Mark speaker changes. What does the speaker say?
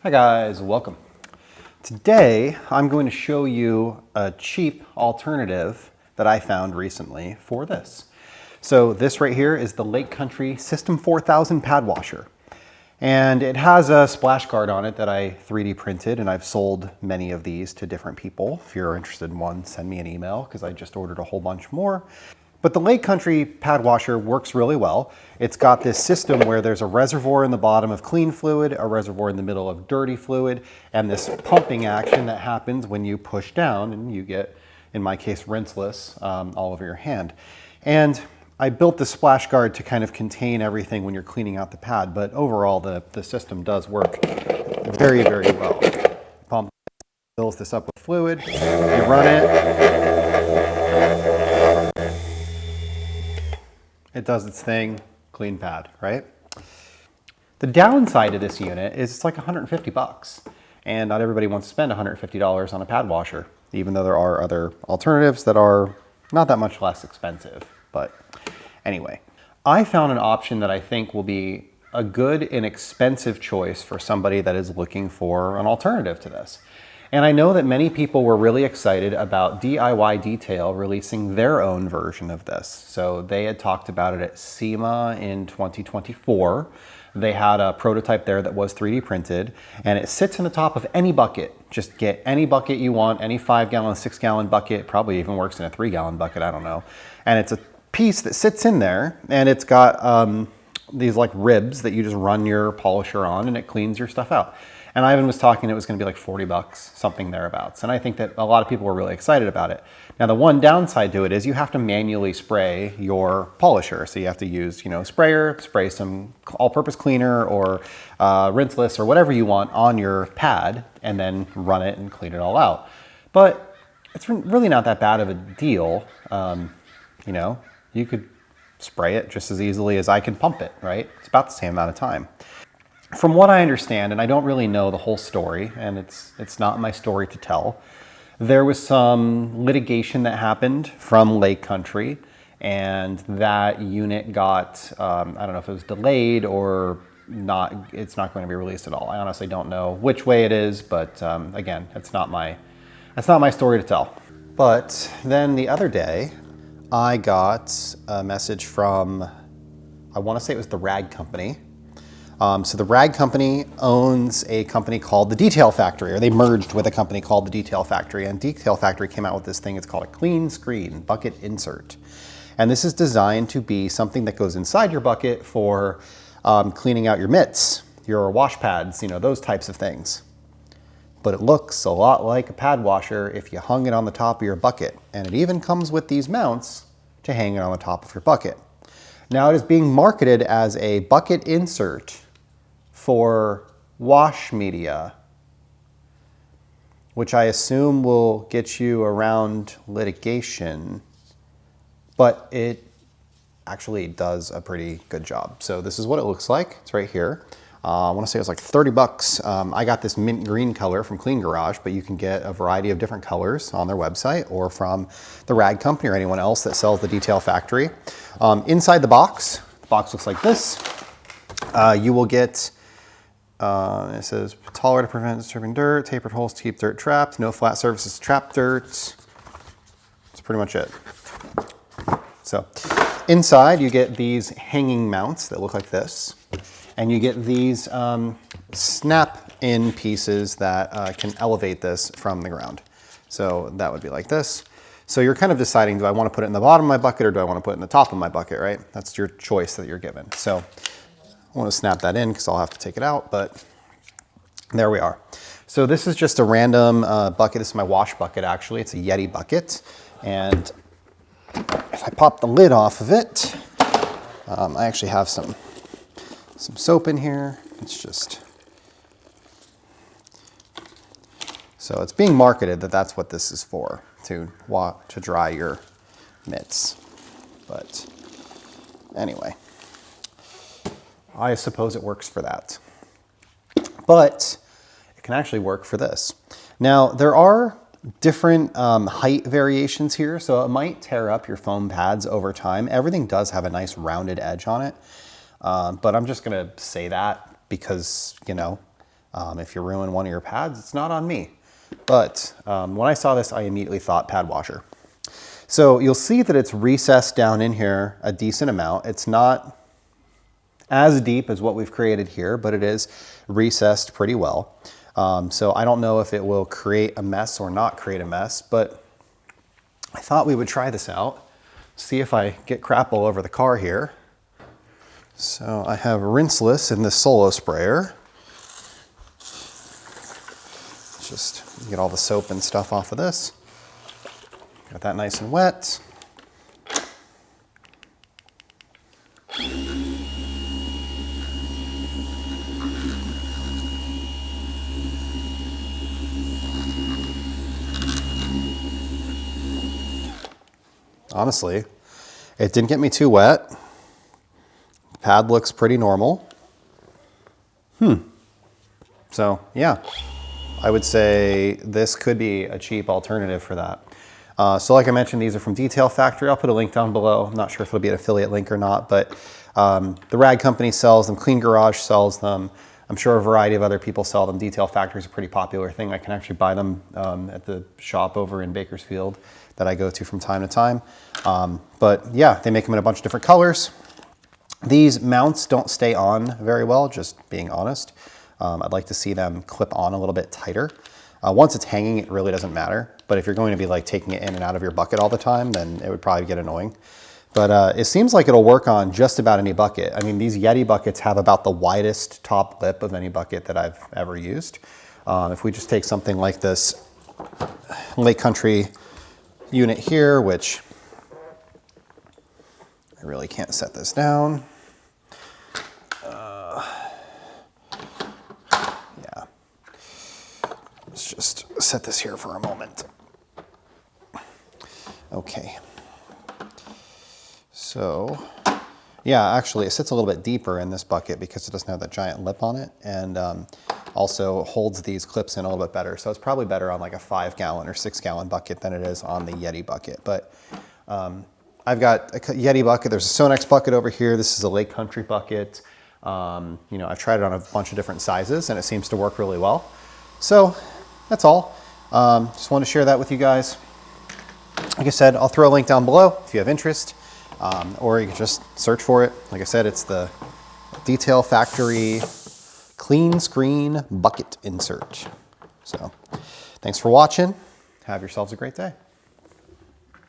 Speaker 1: Hi guys, welcome. Today I'm going to show you a cheap alternative that I found recently for this. So this right here is the Lake Country System 4000 pad washer. And it has a splash guard on it that I 3D printed, and I've sold many of these to different people. If you're interested in one, send me an email because I just ordered a whole bunch more. But the Lake Country pad washer works really well. It's got this system where there's a reservoir in the bottom of clean fluid, a reservoir in the middle of dirty fluid, and this pumping action that happens when you push down and you get, in my case, rinseless all over your hand. And I built the splash guard to kind of contain everything when you're cleaning out the pad, but overall the system does work very, very well. Pump fills this up with fluid, you run it does its thing, clean pad, right? The downside to this unit is it's like 150 bucks, and not everybody wants to spend $150 on a pad washer, even though there are other alternatives that are not that much less expensive. But anyway, I found an option that I think will be a good, inexpensive choice for somebody that is looking for an alternative to this. And I know that many people were really excited about DIY Detail releasing their own version of this. So they had talked about it at SEMA in 2024. They had a prototype there that was 3D printed, and it sits in the top of any bucket. Just get any bucket you want, any 5-gallon, 6-gallon bucket, probably even works in a 3-gallon bucket, I don't know. And it's a piece that sits in there, and it's got these like ribs that you just run your polisher on, and it cleans your stuff out. And Ivan was talking, it was going to be like 40 bucks, something thereabouts. And I think that a lot of people were really excited about it. Now, the one downside to it is you have to manually spray your polisher. So you have to use, sprayer, spray some all-purpose cleaner or rinseless or whatever you want on your pad, and then run it and clean it all out. But it's really not that bad of a deal. You could spray it just as easily as I can pump it, right? It's about the same amount of time. From what I understand, and I don't really know the whole story, and it's not my story to tell, there was some litigation that happened from Lake Country, and that unit got, I don't know if it was delayed or not, it's not going to be released at all. I honestly don't know which way it is, but again, that's not my story to tell. But then the other day, I got a message from, I want to say it was the Rag Company. So the Rag Company owns a company called the Detail Factory, or they merged with a company called the Detail Factory, and Detail Factory came out with this thing. It's called a clean screen bucket insert. And this is designed to be something that goes inside your bucket for cleaning out your mitts, your wash pads, those types of things. But it looks a lot like a pad washer if you hung it on the top of your bucket. And it even comes with these mounts to hang it on the top of your bucket. Now it is being marketed as a bucket insert for wash media, which I assume will get you around litigation, but it actually does a pretty good job. So this is what it looks like. It's right here. I want to say it was like 30 bucks. I got this mint green color from Clean Garage, but you can get a variety of different colors on their website or from the Rag Company or anyone else that sells the Detail Factory. Inside the box looks like this. You will get, it says taller to prevent disturbing dirt, tapered holes to keep dirt trapped, no flat surfaces to trap dirt. That's pretty much it. So inside you get these hanging mounts that look like this. And you get these snap-in pieces that can elevate this from the ground. So that would be like this. So you're kind of deciding, do I want to put it in the bottom of my bucket or do I want to put it in the top of my bucket, right? That's your choice that you're given. So I want to snap that in because I'll have to take it out, but there we are. So this is just a random bucket. This is my wash bucket, actually. It's a Yeti bucket. And if I pop the lid off of it, I actually have some soap in here. It's just, so it's being marketed that that's what this is for, to dry your mitts. But anyway, I suppose it works for that. But it can actually work for this. Now, there are different height variations here, so it might tear up your foam pads over time. Everything does have a nice rounded edge on it. But I'm just gonna say that because, If you ruin one of your pads, it's not on me. But when I saw this, I immediately thought pad washer. So you'll see that it's recessed down in here a decent amount. It's not as deep as what we've created here, but it is recessed pretty well. So I don't know if it will create a mess or not create a mess, but I thought we would try this out, see if I get crap all over the car here. So I have rinseless in this Solo sprayer. Just get all the soap and stuff off of this. Got that nice and wet. Honestly, it didn't get me too wet. The pad looks pretty normal. So yeah, I would say this could be a cheap alternative for that. So like I mentioned, these are from Detail Factory. I'll put a link down below. I'm not sure if it'll be an affiliate link or not, but the Rag Company sells them. Clean Garage sells them. I'm sure a variety of other people sell them. Detail Factory is a pretty popular thing. I can actually buy them at the shop over in Bakersfield that I go to from time to time. But yeah, they make them in a bunch of different colors. These mounts don't stay on very well, just being honest. I'd like to see them clip on a little bit tighter. Once it's hanging, it really doesn't matter. But if you're going to be like taking it in and out of your bucket all the time, then it would probably get annoying. But it seems like it'll work on just about any bucket. I mean, these Yeti buckets have about the widest top lip of any bucket that I've ever used. If we just take something like this Lake Country unit here, which I really can't set this down. Yeah, let's just set this here for a moment. Okay. So, yeah, actually it sits a little bit deeper in this bucket because it doesn't have that giant lip on it, and also holds these clips in a little bit better. So it's probably better on like a 5-gallon or 6-gallon bucket than it is on the Yeti bucket. But I've got a Yeti bucket. There's a Sonex bucket over here. This is a Lake Country bucket. You know, I've tried it on a bunch of different sizes and it seems to work really well. So that's all. Just wanted to share that with you guys. Like I said, I'll throw a link down below if you have interest. Or you can just search for it. Like I said, it's the Detail Factory Clean Screen Bucket Insert. So thanks for watching. Have yourselves a great day.